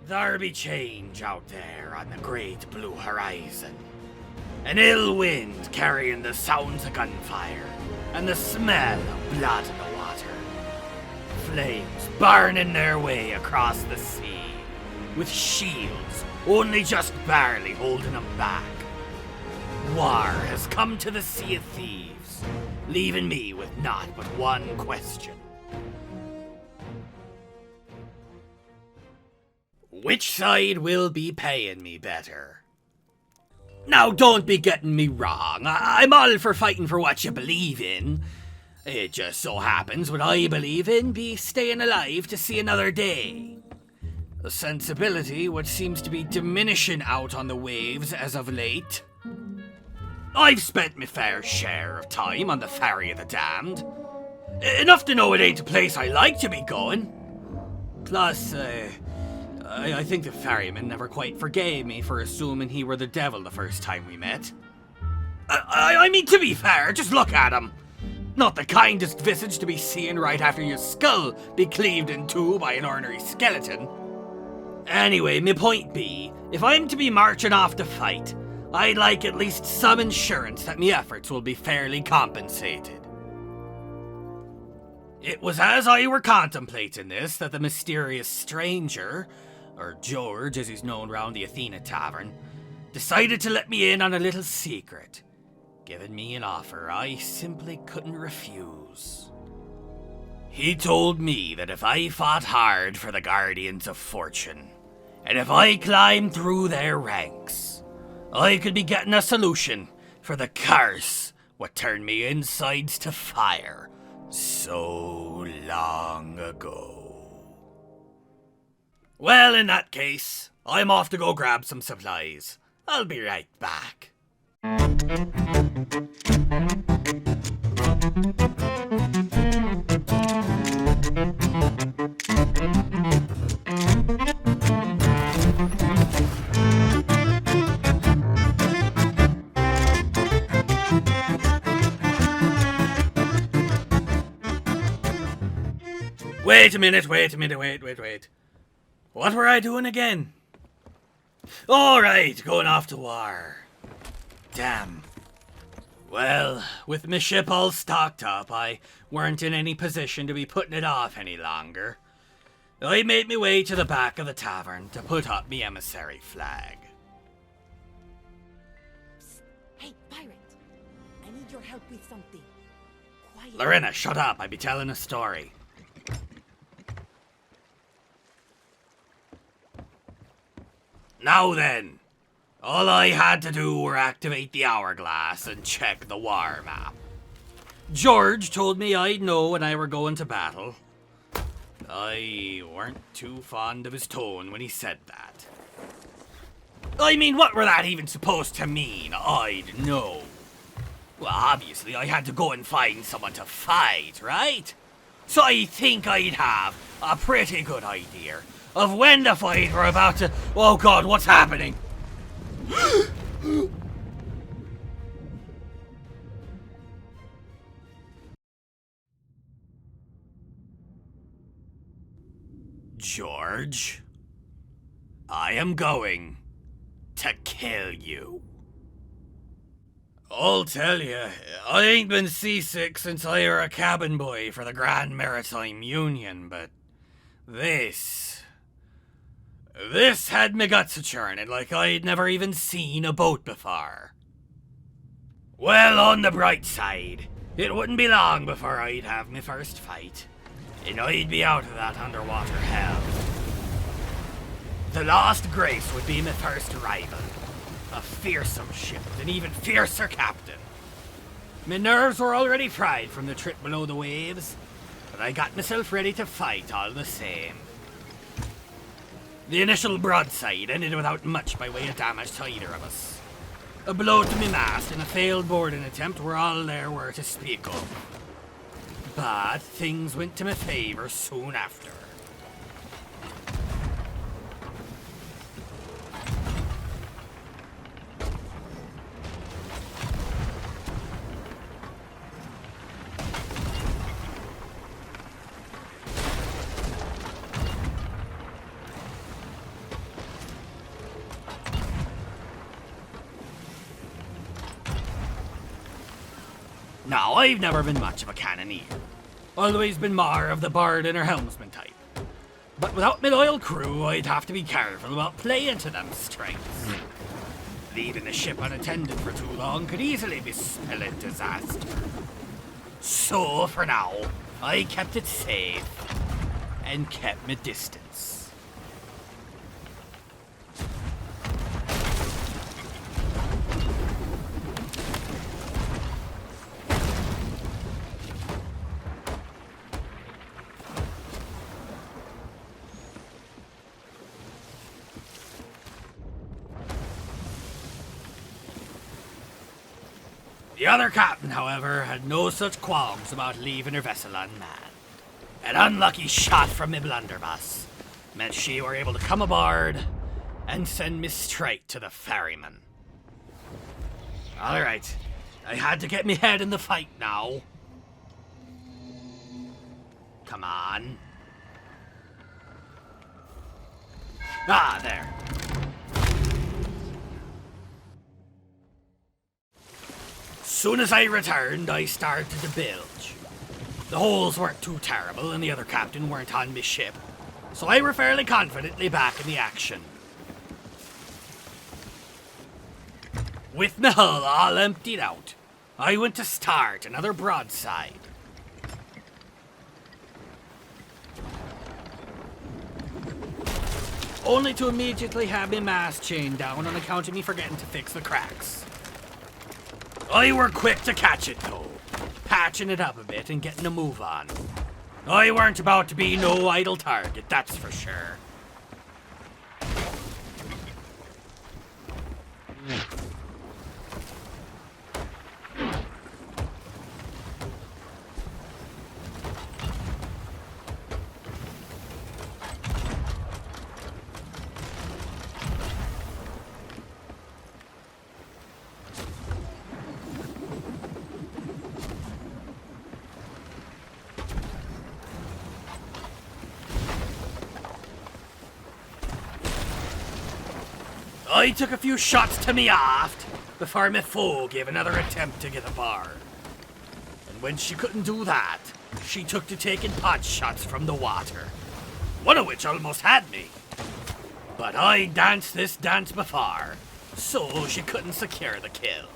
There be change out there on the great blue horizon. An ill wind carrying the sounds of gunfire and the smell of blood in the water. Flames burning their way across the sea, with shields only just barely holding them back. War has come to the Sea of Thieves, leaving me with naught but one question. Which side will be paying me better? Now, don't be getting me wrong. I'm all for fighting for what you believe in. It just so happens what I believe in be staying alive to see another day. A sensibility which seems to be diminishing out on the waves as of late. I've spent my fair share of time on the Ferry of the Damned. Enough to know it ain't a place I like to be going. Plus, I think the ferryman never quite forgave me for assuming he were the devil the first time we met. I mean, to be fair, just look at him. Not the kindest visage to be seen right after your skull be cleaved in two by an ornery skeleton. Anyway, my point be, if I'm to be marching off to fight, I'd like at least some insurance that me efforts will be fairly compensated. It was as I were contemplating this that the mysterious stranger, or George as he's known round the Athena Tavern, decided to let me in on a little secret, giving me an offer I simply couldn't refuse. He told me that if I fought hard for the Guardians of Fortune, and if I climbed through their ranks, I could be getting a solution for the curse what turned me insides to fire so long ago. Well, in that case, I'm off to go grab some supplies. I'll be right back. Wait a minute, wait. What were I doing again? Alright, going off to war. Damn. Well, with my ship all stocked up, I weren't in any position to be putting it off any longer. I made my way to the back of the tavern to put up me emissary flag. Psst. Hey, pirate. I need your help with something. Quiet. Lorena, shut up. I be telling a story. Now then, all I had to do were activate the hourglass and check the war map. George told me I'd know when I were going to battle. I weren't too fond of his tone when he said that. I mean, what were that even supposed to mean? I'd know. Well, obviously I had to go and find someone to fight, right? So I think I'd have a pretty good idea of when the fight were about to... Oh god, what's happening? George, I am going to kill you. I'll tell you, I ain't been seasick since I were a cabin boy for the Grand Maritime Union, but this had me guts a-churning like I'd never even seen a boat before. Well, on the bright side, it wouldn't be long before I'd have my first fight, and I'd be out of that underwater hell. The Lost Grace would be my first rival, a fearsome ship with an even fiercer captain. My nerves were already fried from the trip below the waves, but I got myself ready to fight all the same. The initial broadside ended without much by way of damage to either of us. A blow to me mast and a failed boarding attempt were all there were to speak of. But things went to my favour soon after. Now, I've never been much of a cannoneer. Always been more of the bard and her helmsman type. But without my loyal crew, I'd have to be careful about playing to them strengths. Leaving the ship unattended for too long could easily be spelling disaster. So, for now, I kept it safe and kept my distance. The other captain, however, had no such qualms about leaving her vessel unmanned. An unlucky shot from my blunderbuss meant she were able to come aboard and send me straight to the ferryman. Alright, I had to get me head in the fight now. Come on. Ah, there. Soon as I returned, I started to bilge. The holes weren't too terrible and the other captain weren't on my ship, so I were fairly confidently back in the action. With my hull all emptied out, I went to start another broadside. Only to immediately have my mast chained down on account of me forgetting to fix the cracks. I were quick to catch it though, patching it up a bit and getting a move on. I weren't about to be no idle target, that's for sure. I took a few shots to me aft before my foe gave another attempt to get aboard. And when she couldn't do that, she took to taking pot shots from the water, one of which almost had me. But I danced this dance before, so she couldn't secure the kill.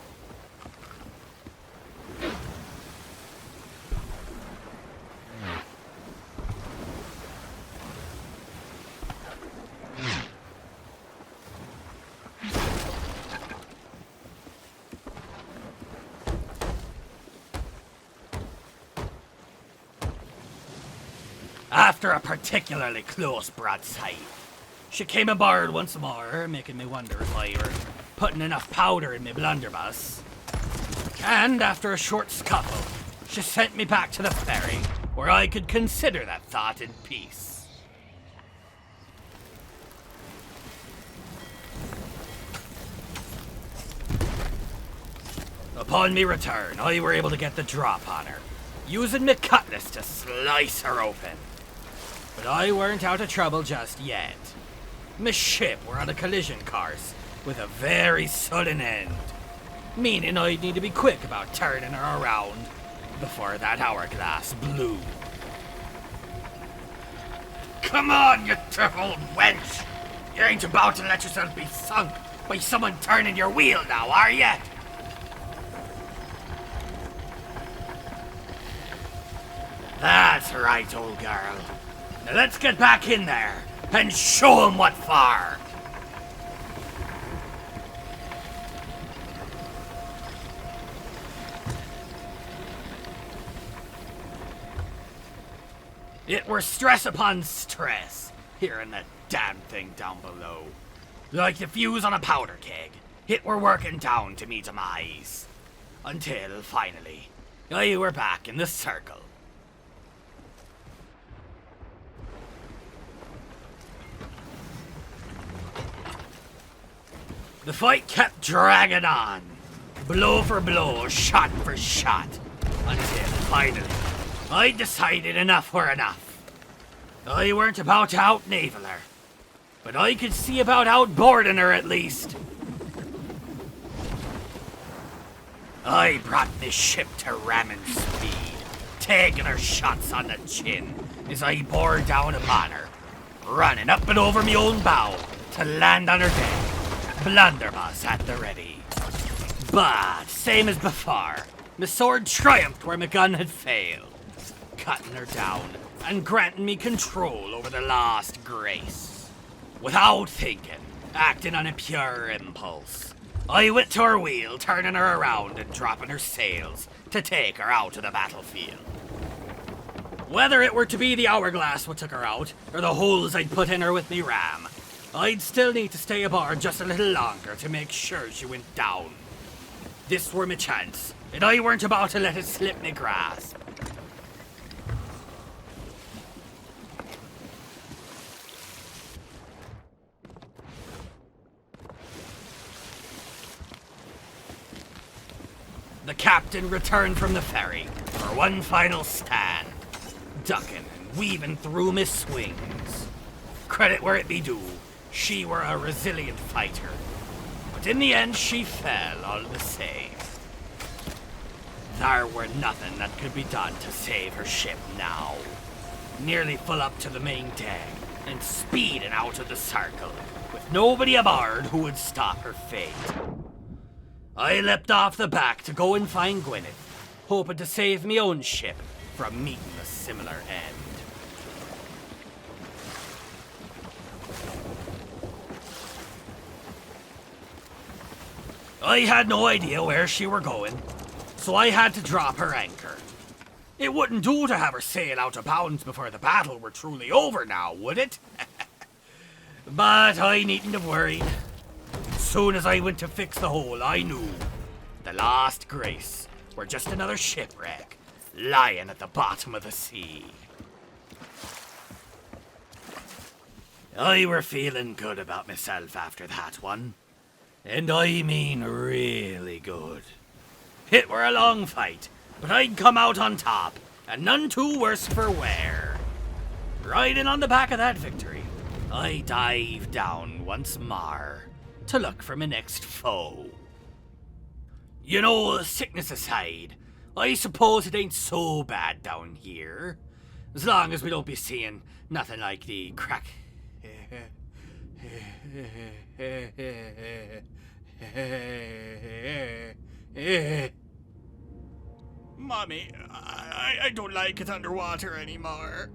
After a particularly close broadside, she came aboard once more, making me wonder if I were putting enough powder in my blunderbuss. And after a short scuffle, she sent me back to the ferry, where I could consider that thought in peace. Upon me return, I were able to get the drop on her, using my cutlass to slice her open. But I weren't out of trouble just yet. My ship were on a collision course with a very sudden end, meaning I'd need to be quick about turning her around before that hourglass blew. Come on, you tough old wench! You ain't about to let yourself be sunk by someone turning your wheel now, are you? That's right, old girl. Now let's get back in there and show 'em what for. It were stress upon stress, hearing that damn thing down below. Like the fuse on a powder keg, it were working down to me demise. Until, finally, I were back in the circle. The fight kept dragging on, blow for blow, shot for shot, until finally, I decided enough were enough. I weren't about to out-naval her, but I could see about outboarding her at least. I brought me ship to ramming speed, taking her shots on the chin as I bore down upon her, running up and over me own bow to land on her deck, blunderbuss at the ready. But, same as before, my sword triumphed where my gun had failed, cutting her down and granting me control over the lost grace. Without thinking, acting on a pure impulse, I went to her wheel, turning her around and dropping her sails to take her out of the battlefield. Whether it were to be the hourglass what took her out, or the holes I'd put in her with me ram, I'd still need to stay aboard just a little longer to make sure she went down. This were my chance, and I weren't about to let it slip me grasp. The captain returned from the ferry for one final stand, ducking and weaving through my swings. Credit where it be due, she were a resilient fighter, but in the end she fell all the same. There were nothing that could be done to save her ship now. Nearly full up to the main deck and speeding out of the circle, with nobody aboard who would stop her fate. I leapt off the back to go and find Gwyneth, hoping to save me own ship from meeting a similar end. I had no idea where she were going, so I had to drop her anchor. It wouldn't do to have her sail out of bounds before the battle were truly over now, would it? But I needn't have worried. Soon as I went to fix the hole, I knew the lost grace were just another shipwreck lying at the bottom of the sea. I were feeling good about myself after that one. And I mean really good. It were a long fight, but I'd come out on top, and none too worse for wear. Riding on the back of that victory, I dived down once more to look for my next foe. You know, sickness aside, I suppose it ain't so bad down here. As long as we don't be seeing nothing like the crack... Mommy, I don't like it underwater anymore.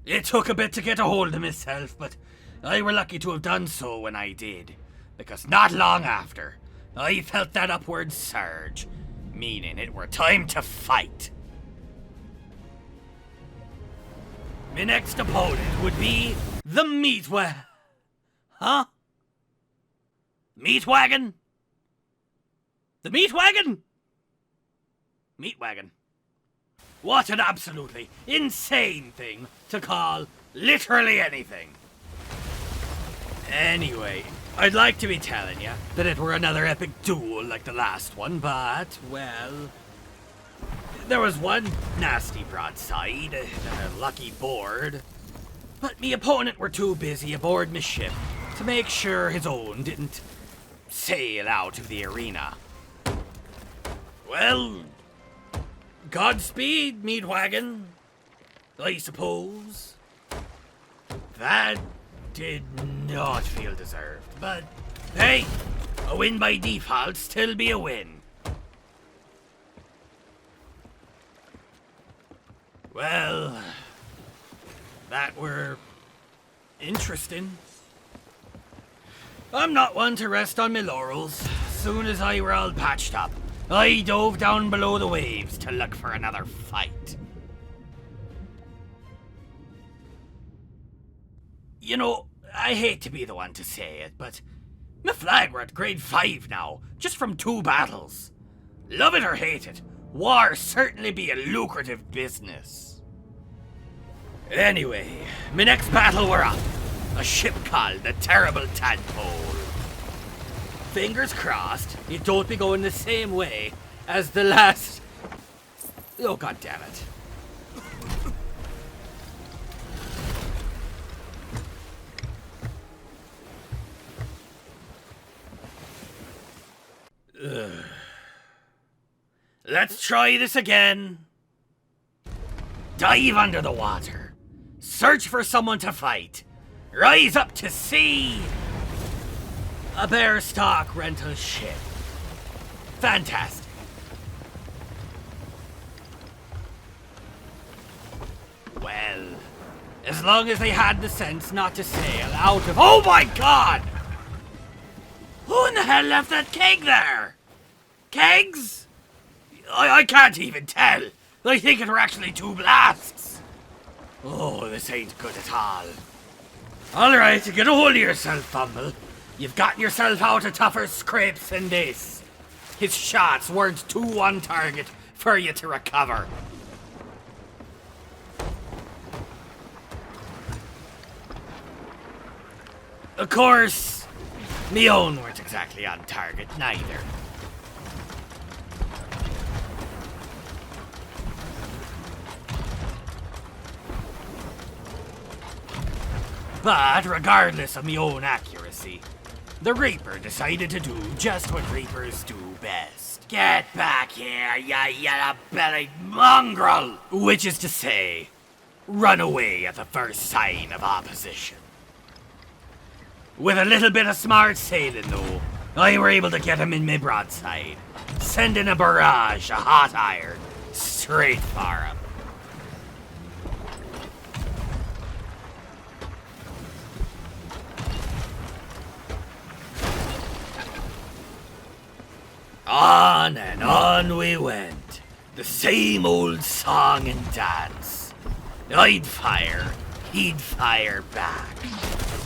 It took a bit to get a hold of myself, but I were lucky to have done so when I did, because not long after, I felt that upward surge, meaning it were time to fight. My next opponent would be the Huh? Meat wagon? The meat wagon? Meat wagon. What an absolutely insane thing to call literally anything. Anyway, I'd like to be telling you that it were another epic duel like the last one, but, well, there was one nasty broadside and a lucky board, but me opponent were too busy aboard my ship to make sure his own didn't sail out of the arena. Well, Godspeed, meat wagon, I suppose. That did not feel deserved, but hey, a win by default still be a win. Well, that were interesting. I'm not one to rest on my laurels. Soon as I were all patched up, I dove down below the waves to look for another fight. You know, I hate to be the one to say it, but my flag were at grade 5 now, just from 2 battles. Love it or hate it, war certainly be a lucrative business. Anyway, my next battle were up. A ship called the Terrible Tadpole. Fingers crossed, it don't be going the same way as the last... Oh, god damn it. Let's try this again. Dive under the water. Search for someone to fight. Rise up to sea. A bear stock rental ship. Fantastic. Well, as long as they had the sense not to sail out of— Oh my god! Who in the hell left that keg there? Kegs? I can't even tell. I think it were actually 2 blasts. Oh, this ain't good at all. Alright, get a hold of yourself, Fumble. You've gotten yourself out of tougher scrapes than this. His shots weren't too on target for you to recover. Of course, me own weren't exactly on target, neither. But regardless of me own accuracy, the Reaper decided to do just what Reapers do best. Get back here, ya yellow-bellied mongrel! Which is to say, run away at the first sign of opposition. With a little bit of smart sailing though, I were able to get him in my broadside, sending a barrage of hot iron straight for him. On and on we went, the same old song and dance. I'd fire, he'd fire back,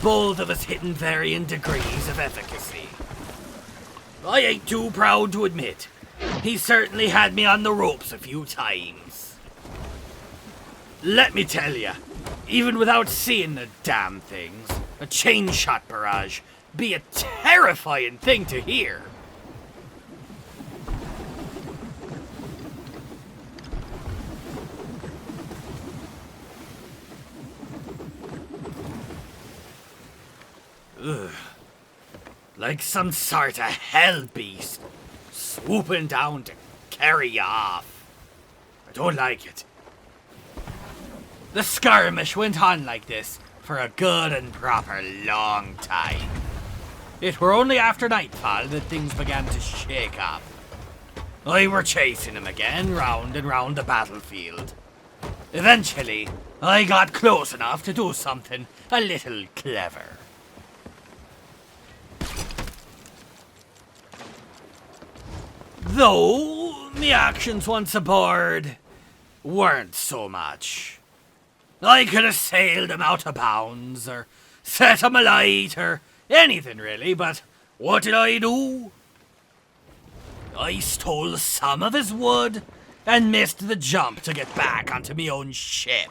both of us hitting varying degrees of efficacy. I ain't too proud to admit, he certainly had me on the ropes a few times. Let me tell ya, even without seeing the damn things, a chain shot barrage be a terrifying thing to hear. Ugh. Like some sort of hell beast swooping down to carry you off. I don't like it. The skirmish went on like this for a good and proper long time. It were only after nightfall that things began to shake up. I were chasing him again round and round the battlefield. Eventually, I got close enough to do something a little clever. Though, me actions once aboard weren't so much. I could have sailed him out of bounds, or set him alight, or anything really, but what did I do? I stole some of his wood, and missed the jump to get back onto me own ship.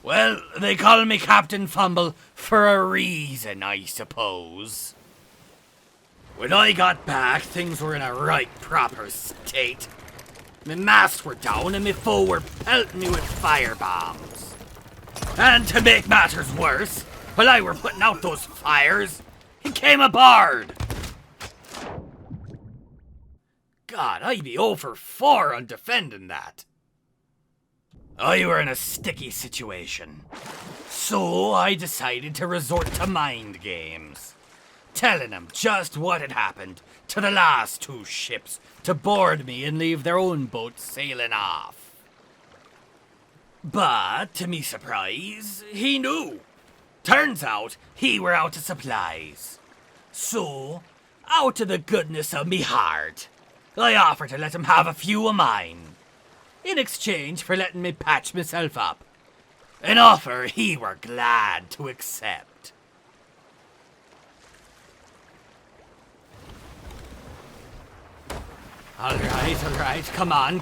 Well, they call me Captain Fumble for a reason, I suppose. When I got back, things were in a right proper state. My masts were down and my foe were pelting me with fire bombs. And to make matters worse, while I were putting out those fires, he came aboard. God, I'd be 0 for 4 on defending that. I were in a sticky situation. So I decided to resort to mind games. Telling them just what had happened to the last 2 ships to board me and leave their own boats sailing off. But, to me surprise, he knew. Turns out, he were out of supplies. So, out of the goodness of me heart, I offered to let him have a few of mine, in exchange for letting me patch myself up. An offer he were glad to accept. Alright, come on.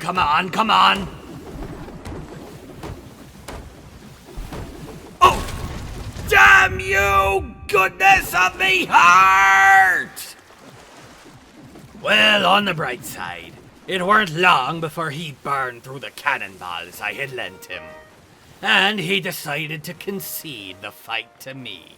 Oh! Damn you! Goodness of me heart! Well, on the bright side, it weren't long before he burned through the cannonballs I had lent him. And he decided to concede the fight to me.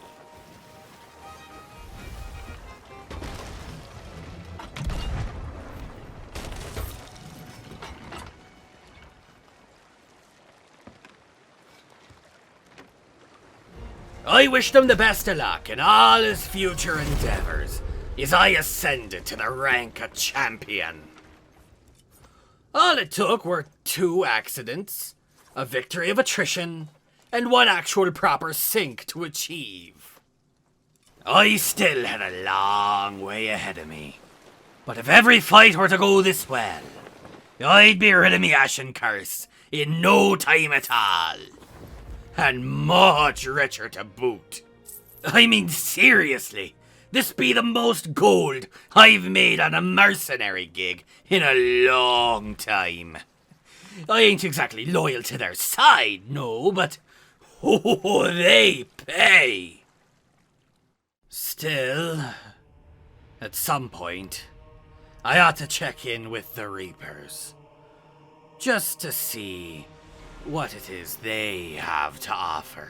I wish them the best of luck in all his future endeavors as I ascended to the rank of champion. All it took were 2 accidents, a victory of attrition, and 1 actual proper sink to achieve. I still had a long way ahead of me, but if every fight were to go this well, I'd be rid of me ashen curse in no time at all. And much richer to boot. I mean, seriously, this be the most gold I've made on a mercenary gig in a long time. I ain't exactly loyal to their side, no, but oh, they pay. Still, at some point, I ought to check in with the Reapers, just to see what it is they have to offer.